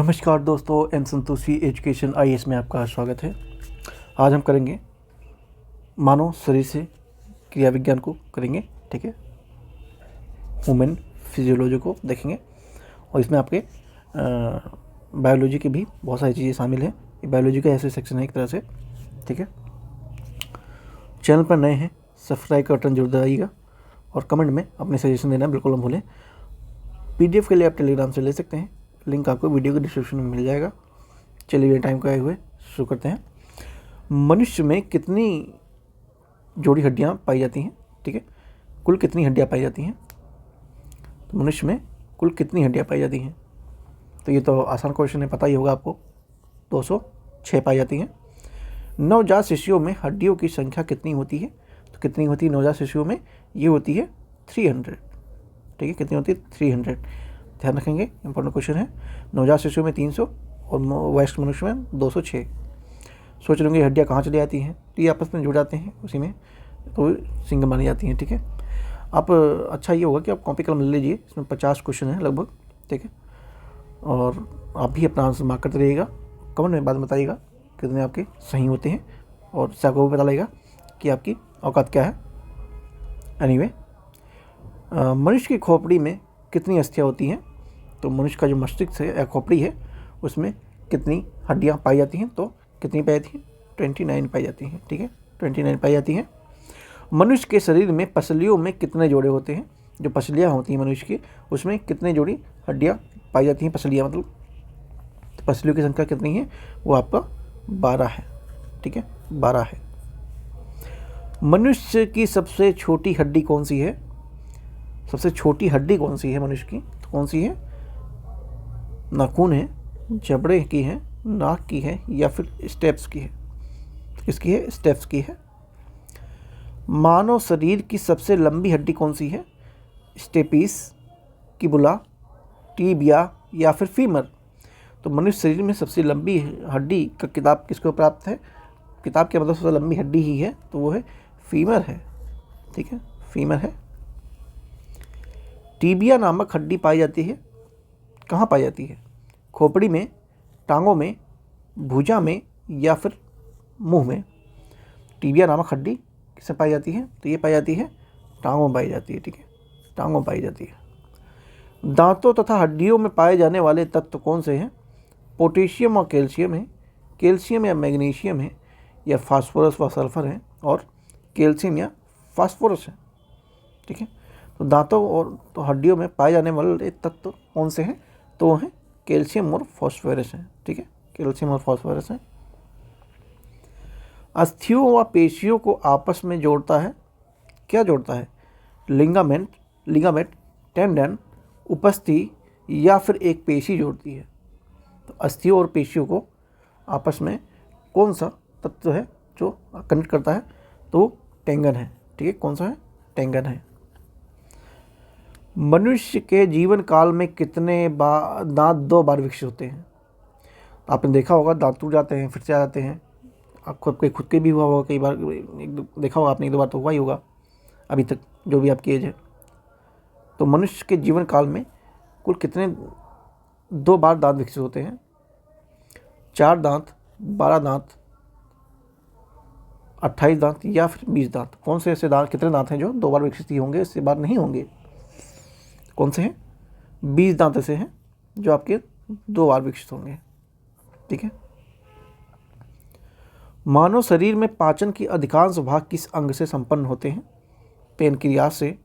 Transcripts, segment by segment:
नमस्कार दोस्तों, N Santoshi education IAS में आपका स्वागत है। आज हम करेंगे मानव शरीर से क्रिया विज्ञान को करेंगे। ठीक है, ह्यूमन फिजियोलॉजी को देखेंगे और इसमें आपके बायोलॉजी की भी बहुत सारी चीज़ें शामिल हैं। ये बायोलॉजी का ऐसे सेक्शन है एक तरह से। ठीक है, चैनल पर नए हैं सब्सक्राइब का बटन जरूर दबाइएगा और कमेंट में अपने सजेशन देना बिल्कुल न भूलें। पीडीएफ के लिए आप टेलीग्राम से ले सकते हैं, लिंक आपको वीडियो के डिस्क्रिप्शन में मिल जाएगा। चलिए टाइम को आए हुए शुरू करते हैं। मनुष्य में कितनी जोड़ी हड्डियां पाई जाती हैं? ठीक है, कुल कितनी हड्डियां पाई जाती हैं? तो मनुष्य में कुल कितनी हड्डियां पाई जाती हैं? तो ये तो आसान क्वेश्चन है, पता ही होगा आपको। 206 पाई जाती हैं। नवजात शिशुओं में हड्डियों की संख्या कितनी होती है? तो कितनी होती है नवजात शिशुओं में? ये होती है 300। ठीक है, कितनी होती है? 300। ध्यान रखेंगे, इंपॉर्टेंट क्वेश्चन है। नवजात शिशु में 300 और वयस्क मनुष्य में 206। सोच रहे होंगे हड्डियाँ कहाँ चली जाती हैं? तो ये आपस में जुड़ जाते हैं, उसी में तो सिंगल मानी जाती हैं। ठीक है, आप अच्छा ये होगा कि आप कॉपी कलम ले लीजिए, इसमें 50 क्वेश्चन हैं लगभग। ठीक है, और आप भी अपना आंसर मार्क करते रहिएगा। कमेंट में बाद में बताइएगा कितने आपके सही होते हैं और इससे आपको भी पता लगेगा कि आपकी औकात क्या है। एनीवे, मनुष्य की खोपड़ी में कितनी अस्थियाँ होती हैं? तो मनुष्य का जो मस्तिष्क है या खोपड़ी है उसमें कितनी हड्डियां पाई जाती हैं? तो कितनी पाई जाती हैं? 29 पाई जाती हैं। ठीक है, 29 पाई जाती हैं। मनुष्य के शरीर में पसलियों में कितने जोड़े होते हैं? जो पसलियां होती हैं मनुष्य की, उसमें कितने जोड़ी हड्डियां पाई जाती हैं? पसलियां मतलब, तो पसलियों की संख्या कितनी है? वो आपका 12 है। ठीक है, 12 है। मनुष्य की सबसे छोटी हड्डी कौन सी है? सबसे छोटी हड्डी कौन सी है मनुष्य की? तो कौन सी है? नाखून है, जबड़े की है, नाक की है, या फिर स्टेप्स की है? किसकी है? स्टेप्स की है। मानव शरीर की सबसे लंबी हड्डी कौन सी है? स्टेपिस, किबुला, टीबिया या फिर फीमर? तो मनुष्य शरीर में सबसे लंबी हड्डी का किताब किसको प्राप्त है? किताब के मतलब सबसे लंबी हड्डी ही है, तो वो है फीमर है। ठीक है, फीमर है। टीबिया नामक हड्डी पाई जाती है कहाँ पाई जाती है? खोपड़ी में, टांगों में, भुजा में या फिर मुंह में? टीबिया नामक हड्डी किसमें पाई जाती है? तो ये पाई जाती है टांगों में पाई जाती है। ठीक है, टांगों में पाई जाती है। दांतों तथा हड्डियों में पाए जाने वाले तत्व कौन से हैं? पोटेशियम और कैल्शियम है, कैल्शियम या मैग्नीशियम है, या फास्फोरस व सल्फर है, और कैल्शियम या फास्फोरस है। ठीक है, तो दांतों और तो हड्डियों में पाए जाने वाले तत्व कौन से हैं? तो वो हैं कैल्शियम और फास्फोरस हैं। ठीक है, कैल्शियम और फास्फोरस हैं। अस्थियों व पेशियों को आपस में जोड़ता है, क्या जोड़ता है? लिगामेंट, टेंडन, उपस्थि या फिर एक पेशी जोड़ती है? तो अस्थियों और पेशियों को आपस में कौन सा तत्व है जो कनेक्ट करता है? तो टेंगन है। ठीक है, कौन सा है? टेंगन है। मनुष्य के जीवन काल में कितने दांत 2 बार विकसित होते हैं? आपने देखा होगा दांत टूट जाते हैं फिर से आ जाते हैं। आपको खुद के भी हुआ होगा कई बार, देखा होगा आपने, 1-2 बार तो हुआ ही होगा अभी तक, जो भी आपकी एज है। तो मनुष्य के जीवन काल में कुल कितने 2 बार दांत विकसित होते हैं? 4 दांत, 12 दांत, 28 दांत या फिर 20 दांत? कौन से ऐसे दांत, कितने दांत हैं जो 2 बार विकसित ही होंगे, इससे बार नहीं होंगे? कौन से हैं? 20 दांत ऐसे हैं जो आपके 2 बार विकसित होंगे। ठीक है, मानव शरीर में पाचन की अधिकांश भाग किस अंग से संपन्न होते हैं? पैनक्रियास से,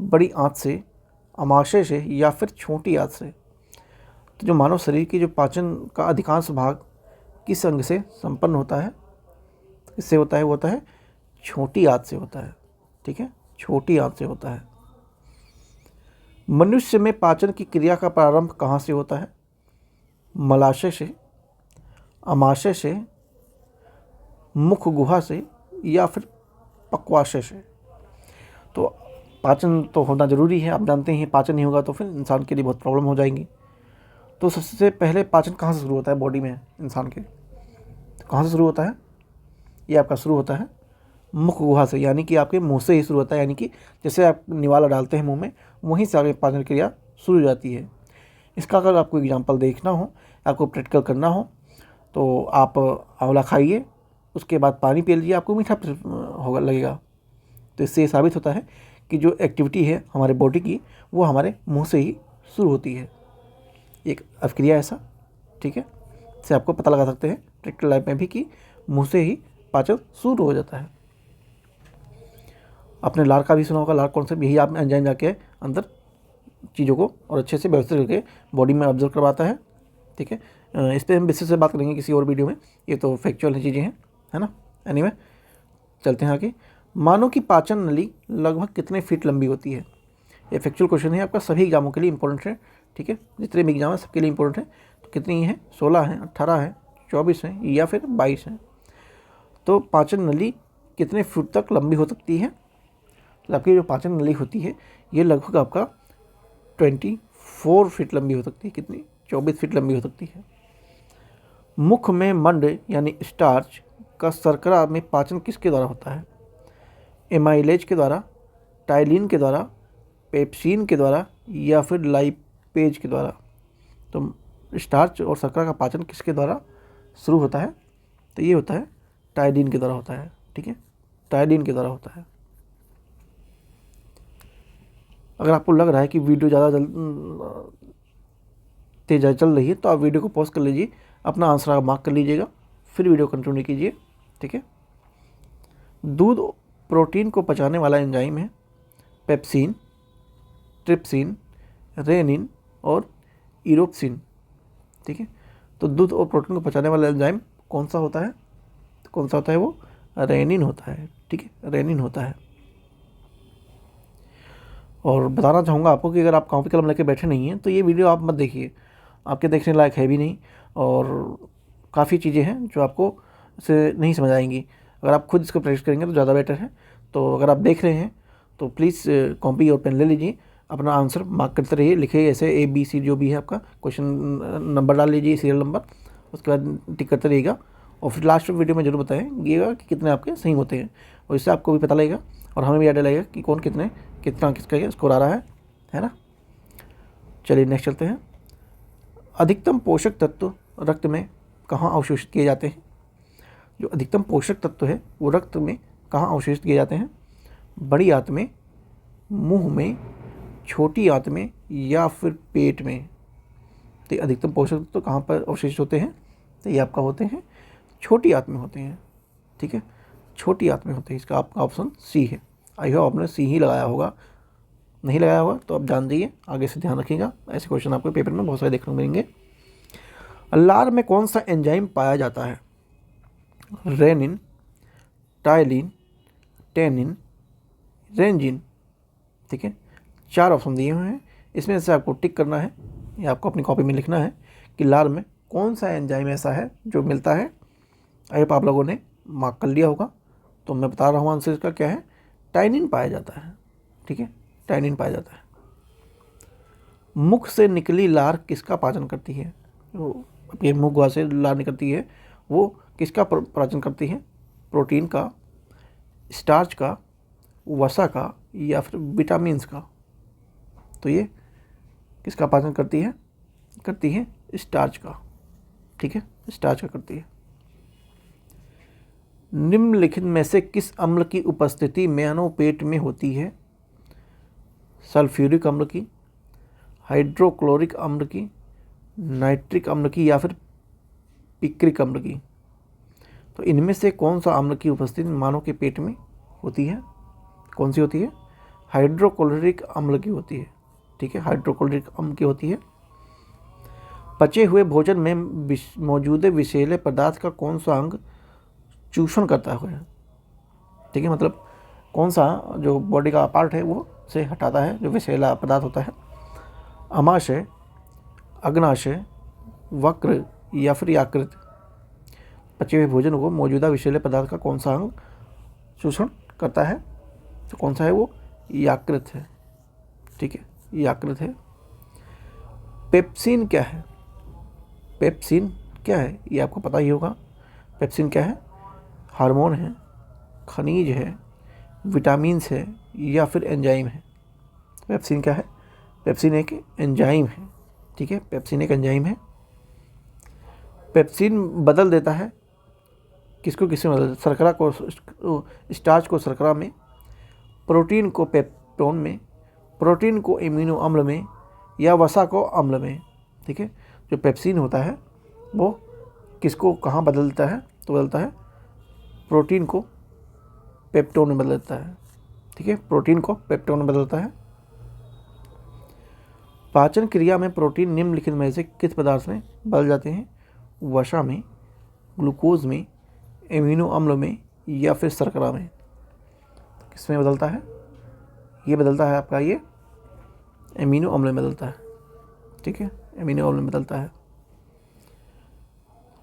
बड़ी आंत से, अमाशय से या फिर छोटी आंत से? तो जो मानव शरीर की जो पाचन का अधिकांश भाग किस अंग से संपन्न होता है? किससे होता है? वो होता है छोटी आंत से होता है। ठीक है, छोटी आंत से होता है। मनुष्य में पाचन की क्रिया का प्रारंभ कहाँ से होता है? मलाशय से, अमाशय से, मुख गुहा से या फिर पक्वाशय से? तो पाचन तो होना ज़रूरी है, आप जानते हैं। पाचन नहीं होगा तो फिर इंसान के लिए बहुत प्रॉब्लम हो जाएंगी। तो सबसे पहले पाचन कहाँ से शुरू होता है बॉडी में इंसान के? तो कहाँ से शुरू होता है? ये आपका शुरू होता है मुख गुहा से, यानी कि आपके मुंह से ही शुरू होता है। यानी कि जैसे आप निवाला डालते हैं मुंह में, वहीं से आगे पाचन क्रिया शुरू हो जाती है। इसका अगर आपको एग्जांपल देखना हो, आपको प्रैक्टिकल करना हो, तो आप आंवला खाइए, उसके बाद पानी पी लीजिए, आपको मीठा होगा लगेगा। तो इससे ये साबित होता है कि जो एक्टिविटी है हमारे बॉडी की वो हमारे मुंह से ही शुरू होती है। एक अभिक्रिया ऐसा, ठीक है, इससे आपको पता लगा सकते हैं प्रैक्टिकल लाइफ में भी कि मुंह से ही पाचन शुरू हो जाता है। आपने लार का भी सुना होगा, लार कॉन्सेप्ट, यही आप एंजाइम जाके अंदर चीज़ों को और अच्छे से व्यवस्थित करके बॉडी में ऑब्जर्व करवाता है, ठीक है। इस पर हम विस्तार से बात करेंगे किसी और वीडियो में, ये तो फैक्चुअल चीज़ें हैं, है ना। एनीवे चलते हैं आगे। मानव की पाचन नली लगभग कितने फीट लंबी होती है? ये फैक्चुअल क्वेश्चन है आपका, सभी एग्जामों के लिए इंपॉर्टेंट है, ठीक है, जितने भी एग्जाम है सबके लिए इंपॉर्टेंट है। तो कितनी है? 16 है, 18 है, 24 है या फिर 22 है। तो पाचन नली कितने फीट तक लंबी हो सकती है? तो आपकी जो पाचन नली होती है ये लगभग आपका 24 फीट लंबी हो सकती है। कितनी? 24 फीट लंबी हो सकती है। मुख में मंड यानी स्टार्च का शर्करा में पाचन किसके द्वारा होता है? एमाइलेज के द्वारा, टाइलिन के द्वारा, पेप्सिन के द्वारा या फिर लाइपेज के द्वारा। तो स्टार्च और शर्करा का पाचन किसके द्वारा शुरू होता है? तो ये होता है टाइलिन के द्वारा होता है, ठीक है, टाइलिन के द्वारा होता है। अगर आपको लग रहा है कि वीडियो ज़्यादा तेज चल रही है तो आप वीडियो को पॉज कर लीजिए, अपना आंसर मार्क कर लीजिएगा, फिर वीडियो कंटिन्यू कीजिए, ठीक है। दूध प्रोटीन को पचाने वाला एंजाइम है पेप्सिन, ट्रिप्सिन, रेनिन और इरोप्सिन, ठीक है। तो दूध और प्रोटीन को पचाने वाला एंजाइम कौन सा होता है? तो कौन सा होता है वो? रेनिन होता है, ठीक है, रेनिन होता है। और बताना चाहूँगा आपको कि अगर आप कॉपी कलम लेके बैठे नहीं हैं तो ये वीडियो आप मत देखिए, आपके देखने लायक है भी नहीं, और काफ़ी चीज़ें हैं जो आपको से नहीं समझ आएंगी। अगर आप खुद इसको प्रैक्टिस करेंगे तो ज़्यादा बेटर है। तो अगर आप देख रहे हैं तो प्लीज़ कॉपी और पेन ले लीजिए, अपना आंसर मार्क करते रहिए, लिखिए ऐसे ABC जो भी है आपका क्वेश्चन नंबर डाल लीजिए, सीरियल नंबर, उसके बाद टिक करते रहिएगा और फिर लास्ट वीडियो में जरूर बताएंगे कि कितने आपके सही होते हैं, और इससे आपको भी पता लगेगा और हमें भी आइडिया लगेगा कि कौन कितना किसका स्कोर आ रहा है ना। चलिए नेक्स्ट चलते हैं। अधिकतम पोषक तत्व रक्त में कहाँ अवशोषित किए जाते हैं? जो अधिकतम पोषक तत्व है वो रक्त में कहाँ अवशोषित किए जाते हैं? बड़ी आंत में, मुंह में, छोटी आंत में या फिर पेट में? तो अधिकतम पोषक तत्व कहाँ पर अवशोषित होते हैं? तो ये आपका होते हैं छोटी आंत में होते हैं, ठीक है, छोटी आंत में होते हैं। इसका आपका ऑप्शन सी है। आई होप आपने सी ही लगाया होगा, नहीं लगाया होगा तो आप जान जाइए, आगे से ध्यान रखिएगा, ऐसे क्वेश्चन आपको पेपर में बहुत सारे देखने को मिलेंगे। लार में कौन सा एंजाइम पाया जाता है? रेनिन, टाइलिन, टेनिन, रेंजिन, ठीक है, 4 ऑप्शन दिए हुए हैं, इसमें से आपको टिक करना है या आपको अपनी कॉपी में लिखना है कि लार में कौन सा एंजाइम ऐसा है जो मिलता है। आई होप आप लोगों ने मार्क कर लिया होगा, तो मैं बता रहा हूँ आंसर इसका क्या है। टाइनिन पाया जाता है, ठीक है, टाइनिन पाया जाता है। मुख से निकली लार किसका पाचन करती है? वो ये मुख गुहा से लार निकलती है, वो किसका पाचन करती है? प्रोटीन का, स्टार्च का, वसा का या फिर विटामिन्स का? तो ये किसका पाचन करती है? करती है स्टार्च का, ठीक है, स्टार्च का करती है। निम्नलिखित में से किस अम्ल की उपस्थिति मानव पेट में होती है? सल्फ्यूरिक अम्ल की, हाइड्रोक्लोरिक अम्ल की, नाइट्रिक अम्ल की या फिर पिक्रिक अम्ल की? तो इनमें से कौन सा अम्ल की उपस्थिति मानव के पेट में होती है? कौन सी होती है? हाइड्रोक्लोरिक अम्ल की होती है, ठीक है, हाइड्रोक्लोरिक अम्ल की होती है। पचे हुए भोजन में मौजूद विषैले पदार्थ का कौन सा अंग चूषण करता है? ठीक है, मतलब कौन सा जो बॉडी का पार्ट है वो से हटाता है जो विषैला पदार्थ होता है? अमाशय, अग्नाशय, वक्र या फिर यकृत? पचे हुए भोजन को मौजूदा विषैले पदार्थ का कौन सा अंग चूषण करता है? तो कौन सा है वो? यकृत है, ठीक है, यकृत है। पेप्सिन क्या है? पेप्सिन क्या है ये आपको पता ही होगा। पेप्सिन क्या है? हार्मोन है, खनिज है, विटामिन्स है या फिर एंजाइम है? पेप्सिन क्या है? पेप्सिन एक एंजाइम है, ठीक है, पेप्सिन एक एंजाइम है। पेप्सिन बदल देता है किसको, किसमें बदल, शर्करा को, स्टार्च को शर्करा में, प्रोटीन को पेप्टोन में, प्रोटीन को एमिनो अम्ल में, या वसा को अम्ल में। ठीक है, जो पेप्सिन होता है वो किसको कहाँ बदलता है, तो बदलता है प्रोटीन को पेप्टोन में बदलता है। ठीक है, प्रोटीन को पेप्टोन में बदलता है। पाचन क्रिया में प्रोटीन निम्नलिखित में से किस पदार्थ में बदल जाते हैं, वसा में, ग्लूकोज में, एमिनो अम्ल में, या फिर शर्करा में। किसमें बदलता है, ये बदलता है आपका ये एमिनो अम्ल में बदलता है। ठीक है, एमिनो अम्ल में बदलता है।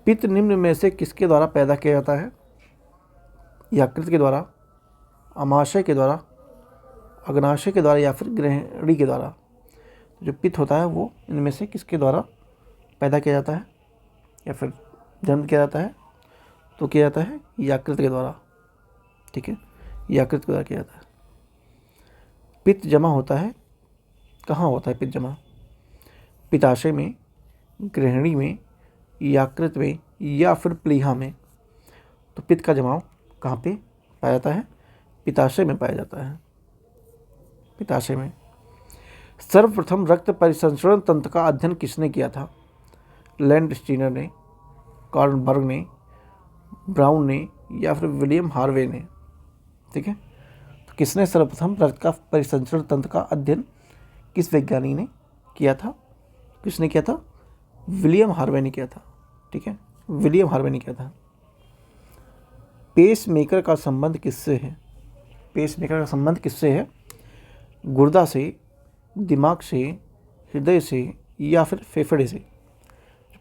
पित्त निम्न में से किसके द्वारा पैदा किया जाता है, यकृत के द्वारा, अमाशय के द्वारा, अग्नाशय के द्वारा, या फिर ग्रहणी के द्वारा। जो पित्त होता है वो इनमें से किसके द्वारा पैदा किया जाता है या फिर जन्म किया जाता है, तो किया जाता है यकृत के द्वारा। ठीक है, यकृत के द्वारा किया जाता है। पित्त जमा होता है, कहाँ होता है पित्त जमा, पित्ताशय में, ग्रहणी में, यकृत में, या फिर प्लीहा में। तो पित्त का जमाव कहाँ पे पाया जाता है, पित्ताशय में पाया जाता है, पित्ताशय में। सर्वप्रथम रक्त परिसंचरण तंत्र का अध्ययन किसने किया था, लैंडस्टीनर ने, कार्लबर्ग ने, ब्राउन ने, या फिर विलियम हार्वे ने। ठीक है, तो किसने सर्वप्रथम रक्त का परिसंचरण तंत्र का अध्ययन किस वैज्ञानिक ने किया था, किसने किया था, विलियम हार्वे ने किया था। ठीक है, विलियम हार्वे ने किया था। पेस मेकर का संबंध किससे है, पेस मेकर का संबंध किससे है, गुर्दा से, दिमाग से, हृदय से, या फिर फेफड़े से।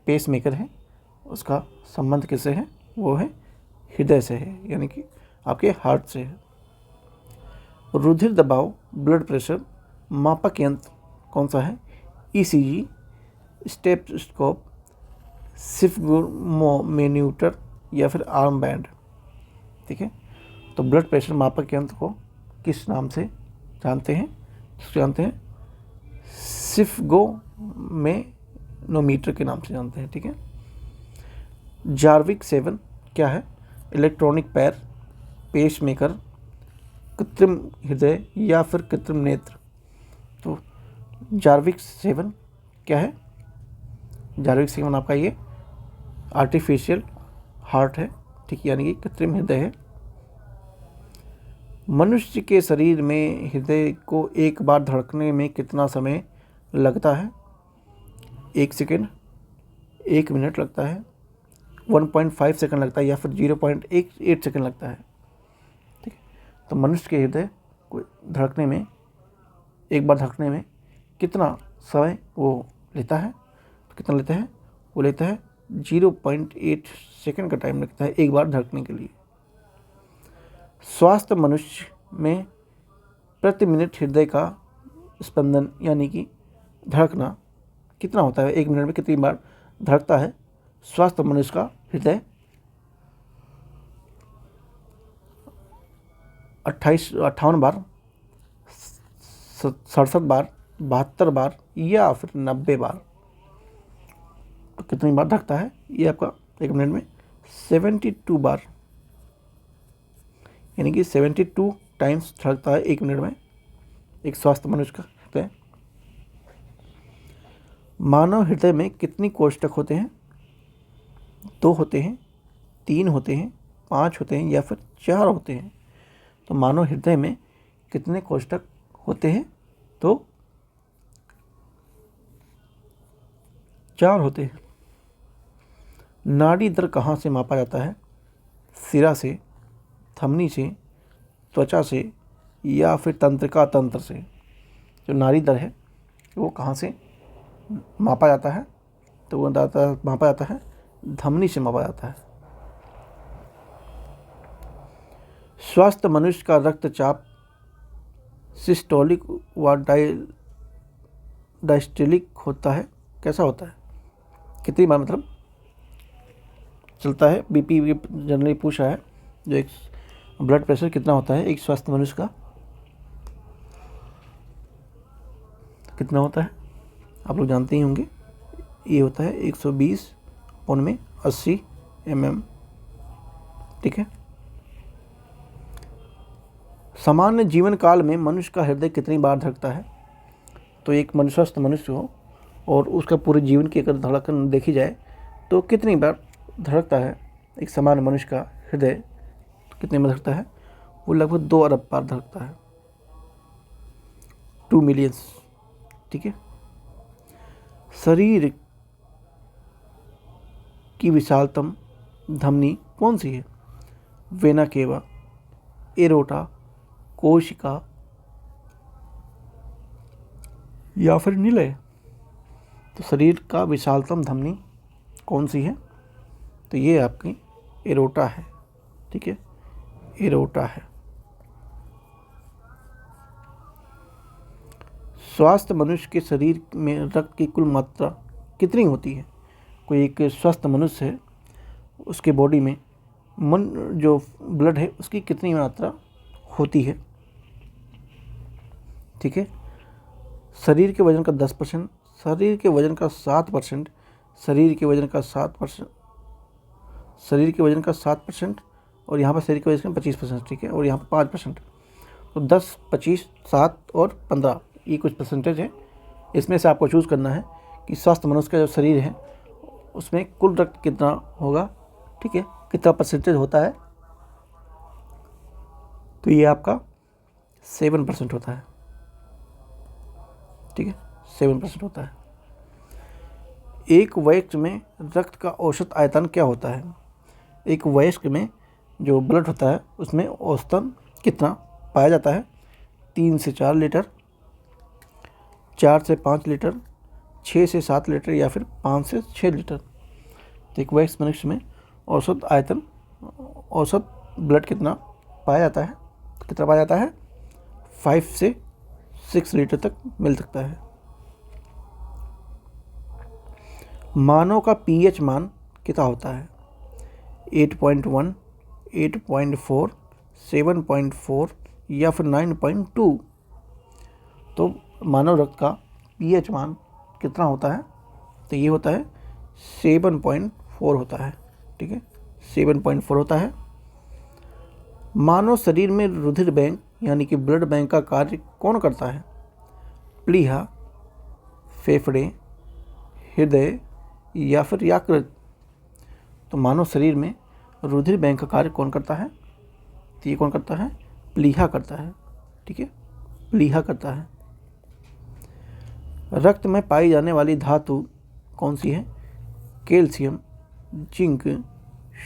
पेस मेकर है उसका संबंध किससे है, वो है हृदय से है, यानी कि आपके हार्ट से है। रुधिर दबाव, ब्लड प्रेशर मापक यंत्र कौन सा है, ईसीजी, स्टेथोस्कोप, स्फिग्मोमीटर, या फिर आर्म बैंड। ठीक है, तो ब्लड प्रेशर मापक यंत्र को किस नाम से जानते हैं, जानते हैं स्फिग्मोमीटर के नाम से जानते हैं। ठीक है, जार्विक 7 क्या है, इलेक्ट्रॉनिक पैर, पेस मेकर, कृत्रिम हृदय, या फिर कृत्रिम नेत्र। तो जार्विक 7 क्या है, जार्विक 7 आपका ये आर्टिफिशियल हार्ट है। ठीक, यानी कि कृत्रिम हृदय है। मनुष्य के शरीर में हृदय को एक बार धड़कने में कितना समय लगता है, 1 सेकेंड, 1 मिनट लगता है, 1.5 सेकंड लगता है, या फिर 0.8 सेकंड लगता है। ठीक है, तो मनुष्य के हृदय को धड़कने में, एक बार धड़कने में कितना समय वो लेता है, तो कितना लेता है, वो लेता है 0.8 सेकंड का टाइम लगता है एक बार धड़कने के लिए। स्वस्थ मनुष्य में प्रति मिनट हृदय का स्पंदन यानी कि धड़कना कितना होता है, 1 मिनट में कितनी बार धड़कता है स्वस्थ मनुष्य का हृदय, 58 बार, 67 बार, 72 बार, या फिर 90 बार। तो कितनी बार धड़कता है ये आपका 1 मिनट में, 72 बार, यानी कि 72 टाइम्स धड़कता है 1 मिनट में एक स्वस्थ मनुष्य का हृदय। मानव हृदय में कितनी कोष्ठक होते हैं, 2 होते हैं, 3 होते हैं, 5 होते हैं, या फिर 4 होते हैं। तो मानव हृदय में कितने कोष्ठक होते हैं, तो 4 होते हैं। नाड़ी दर कहाँ से मापा जाता है, सिरा से, थमनी से, त्वचा से, या फिर तंत्रिका तंत्र से। जो नाड़ी दर है वो कहाँ से मापा जाता है, तो वो मापा जाता है धमनी से मापा जाता है। स्वस्थ मनुष्य का रक्तचाप सिस्टोलिक व डायस्टोलिक होता है, कैसा होता है, कितनी बार मतलब चलता है। बीपी जनरली पूछा है, जो एक ब्लड प्रेशर कितना होता है एक स्वस्थ मनुष्य का, कितना होता है आप लोग जानते ही होंगे। ये होता है 120 पौन में 80 mm, ठीक है। सामान्य जीवन काल में मनुष्य का हृदय कितनी बार धड़कता है? तो एक स्वस्थ मनुष्य हो और उसका पूरे जीवन की अगर धड़कन देखी जाए तो कितनी बार धड़कता है एक सामान्य मनुष्य का हृदय, कितने में धड़कता है? वो लगभग 2 अरब बार धड़कता है, 2 मिलियंस, ठीक है। शरीर की विशालतम धमनी कौन सी है? वेना केवा, एरोटा, कोशिका या फिर निलय? तो शरीर का विशालतम धमनी कौन सी है? तो ये आपकी एरोटा है, ठीक है, एरोटा है। स्वस्थ मनुष्य के शरीर में रक्त की कुल मात्रा कितनी होती है? कोई एक स्वस्थ मनुष्य है, उसके बॉडी में जो ब्लड है उसकी कितनी मात्रा होती है, ठीक है। शरीर के वजन का 10%, शरीर के वजन का 7%, शरीर के वजन का 7%, शरीर के वजन का 7%, और यहाँ पर शरीर के वजन का 25%, ठीक है, और यहाँ पर 5%। तो 10, 25, 7 और 15 ये कुछ परसेंटेज है। इसमें से आपको चूज़ करना है कि स्वस्थ मनुष्य का जो शरीर है उसमें कुल रक्त कितना होगा, ठीक है, कितना परसेंटेज होता है। तो ये आपका 7% होता है, ठीक है, 7% होता है। एक वयस्क में रक्त का औसत आयतन क्या होता है? एक वयस्क में जो ब्लड होता है उसमें औसतन कितना पाया जाता है? 3 से 4 लीटर, 4 से 5 लीटर, 6 से 7 लीटर या फिर 5 से 6 लीटर। तो एक वयस्क मनुष्य में औसत आयतन, औसत ब्लड कितना पाया जाता है? कितना पाया जाता है? 5 से 6 लीटर तक मिल सकता है। मानव का पीएच मान कितना होता है? 8.1, 8.4, 7.4 या फिर 9.2? तो मानव रक्त का पीएच मान कितना होता है? तो ये होता है 7.4 होता है, ठीक है, 7.4 होता है। मानव शरीर में रुधिर बैंक यानी कि ब्लड बैंक का कार्य कौन करता है? प्लीहा, फेफड़े, हृदय या फिर यकृत? तो मानव शरीर में रुधिर बैंक का कार्य कौन करता है? तो ये कौन करता है? प्लीहा करता है, ठीक है, प्लीहा करता है। रक्त में पाई जाने वाली धातु कौन सी है? कैल्शियम, जिंक,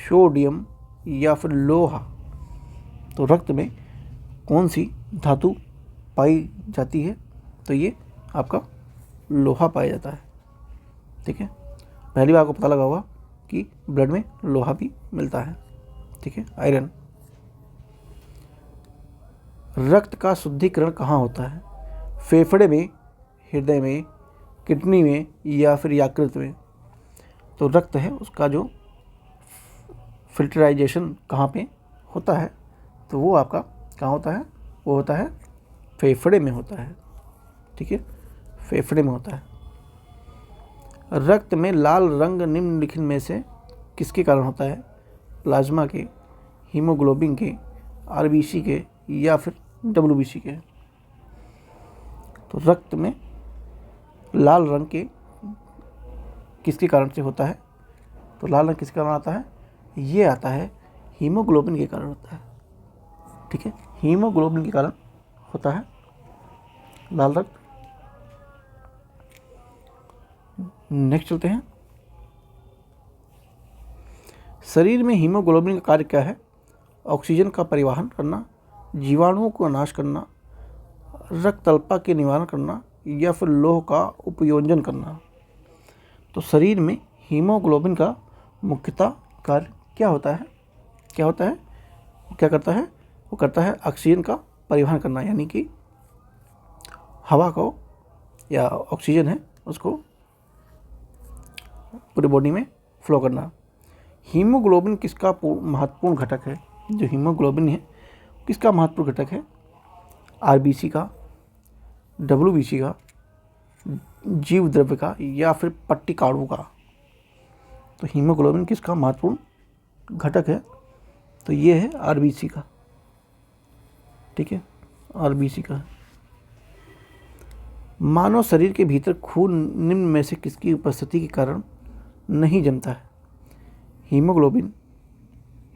सोडियम या फिर लोहा? तो रक्त में कौन सी धातु पाई जाती है? तो ये आपका लोहा पाया जाता है, ठीक है। पहली बार आपको पता लगा होगा कि ब्लड में लोहा भी मिलता है, ठीक है, आयरन। रक्त का शुद्धिकरण कहाँ होता है? फेफड़े में, हृदय में, किडनी में या फिर यकृत में? तो रक्त है उसका जो फिल्टराइजेशन कहाँ पे होता है? तो वो आपका कहाँ होता है? वो होता है फेफड़े में होता है, ठीक है, फेफड़े में होता है। रक्त में लाल रंग निम्नलिखित में से किसके कारण होता है? प्लाज्मा के, हीमोग्लोबिन के, आरबीसी के या फिर डब्ल्यूबीसी के? तो रक्त में लाल रंग के किसके कारण से होता है? तो लाल रंग किसके कारण आता है? ये आता है हीमोग्लोबिन के कारण होता है, ठीक है, हीमोग्लोबिन के कारण होता है लाल रक्त। नेक्स्ट चलते हैं। शरीर में हीमोग्लोबिन का कार्य क्या है? ऑक्सीजन का परिवहन करना, जीवाणुओं को नाश करना, रक्त अल्पता के निवारण करना या फिर लौह का उपयोजन करना? तो शरीर में हीमोग्लोबिन का मुख्यतः कार्य क्या होता है? क्या होता है? क्या करता है? वो करता है ऑक्सीजन का परिवहन करना, यानी कि हवा को या ऑक्सीजन है उसको पूरी बॉडी में फ्लो करना। हीमोग्लोबिन किसका महत्वपूर्ण घटक है? जो हीमोग्लोबिन है किसका महत्वपूर्ण घटक है? आरबीसी का, डब्ल्यूबीसी का, जीव द्रव्य का या फिर पट्टिकाणु का। तो हीमोग्लोबिन किसका महत्वपूर्ण घटक है? तो ये है आरबीसी का, ठीक है, आरबीसी का। मानव शरीर के भीतर खून निम्न में से किसकी उपस्थिति के कारण नहीं जमता है? हीमोग्लोबिन,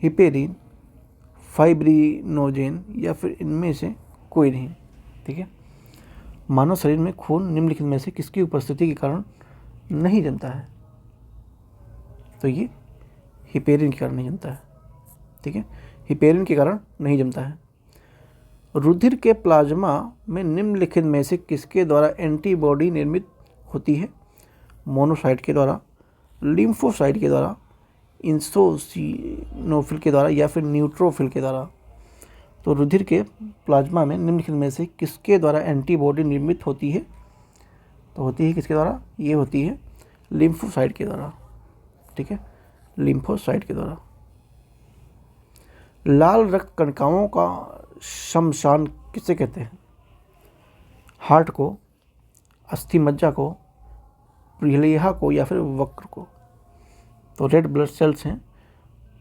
हिपेरिन, फाइब्रिनोजेन या फिर इनमें से कोई नहीं, ठीक है। मानव शरीर में खून निम्नलिखित में से किसकी उपस्थिति के कारण नहीं जमता है? तो ये हिपेरिन के कारण नहीं जमता है, ठीक है, हिपेरिन के कारण नहीं जमता है। रुधिर के प्लाज्मा में निम्नलिखित में से किसके द्वारा एंटीबॉडी निर्मित होती है? मोनोसाइट के द्वारा, लिम्फोसाइट के द्वारा, इंसोसिनोफिल के द्वारा या फिर न्यूट्रोफिल के द्वारा। तो रुधिर के प्लाज्मा में निम्नलिखित में से किसके द्वारा एंटीबॉडी निर्मित होती है? तो होती है किसके द्वारा? ये होती है लिम्फोसाइट के द्वारा, ठीक है, लिम्फोसाइट के द्वारा। लाल रक्त कणिकाओं का शमशान किसे कहते हैं? हार्ट को, अस्थि मज्जा को, प्लीहा को या फिर वक्र को। तो रेड ब्लड सेल्स हैं,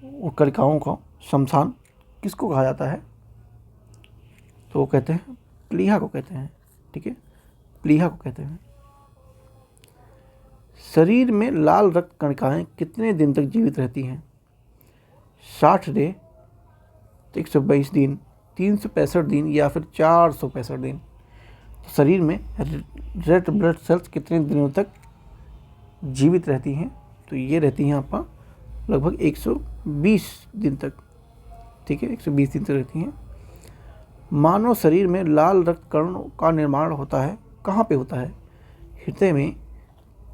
वो कणिकाओं का शमशान किसको कहा जाता है? तो वो कहते हैं प्लीहा को कहते हैं, ठीक है, प्लीहा को कहते हैं। शरीर में लाल रक्त कणिकाएं कितने दिन तक जीवित रहती हैं? 60 डे, 122 दिन, 365 दिन या फिर 465 दिन। तो शरीर में रेड ब्लड सेल्स कितने दिनों तक जीवित रहती हैं? तो ये रहती हैं आपका लगभग 120 दिन तक, ठीक है, 120 दिन तक रहती हैं। मानव शरीर में लाल रक्त कण का निर्माण होता है, कहाँ पे होता है? हृदय में,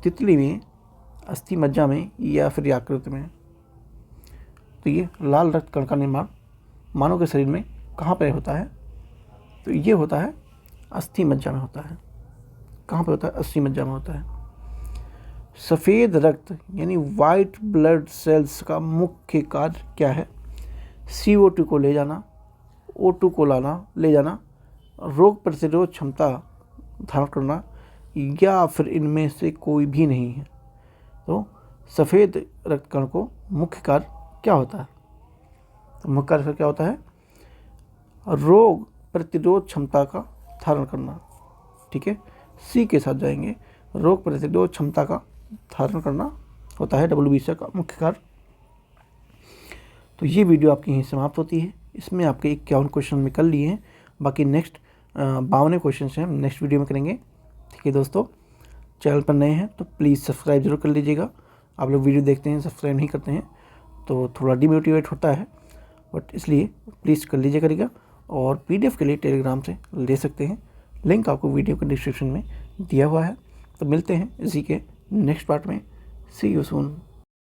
तितली में, अस्थि मज्जा में या फिर यकृत में। तो ये लाल रक्त कण का निर्माण मानव के शरीर में कहाँ पे होता है? तो ये होता है अस्थि मज्जा में होता है। कहाँ पे होता है? अस्थि मज्जा में होता है। सफ़ेद रक्त यानी वाइट ब्लड सेल्स का मुख्य कार्य क्या है? CO2 को ले जाना, O2 को ले जाना, रोग प्रतिरोध क्षमता धारण करना या फिर इनमें से कोई भी नहीं है। तो सफ़ेद रक्त कण को मुख्य कार्य क्या होता है? तो मुख्य कार्य क्या होता है? रोग प्रतिरोध क्षमता का धारण करना, ठीक है, C के साथ जाएंगे, रोग प्रतिरोध क्षमता का धारण करना होता है WBC का मुख्य कार्य। तो ये वीडियो आपकी यहीं समाप्त होती है। इसमें आपके 51 क्वेश्चन में कर लिए हैं, बाकी नेक्स्ट 52 क्वेश्चन हैं हम नेक्स्ट वीडियो में करेंगे, ठीक है दोस्तों। चैनल पर नए हैं तो प्लीज़ सब्सक्राइब जरूर कर लीजिएगा। आप लोग वीडियो देखते हैं सब्सक्राइब नहीं करते हैं तो थोड़ा डिमोटिवेट होता है, बट इसलिए प्लीज़ कर लीजिए करिएगा। और PDF के लिए टेलीग्राम से ले सकते हैं, लिंक आपको वीडियो के डिस्क्रिप्शन में दिया हुआ है। तो मिलते हैं इसी के नेक्स्ट पार्ट में। सी यू सून।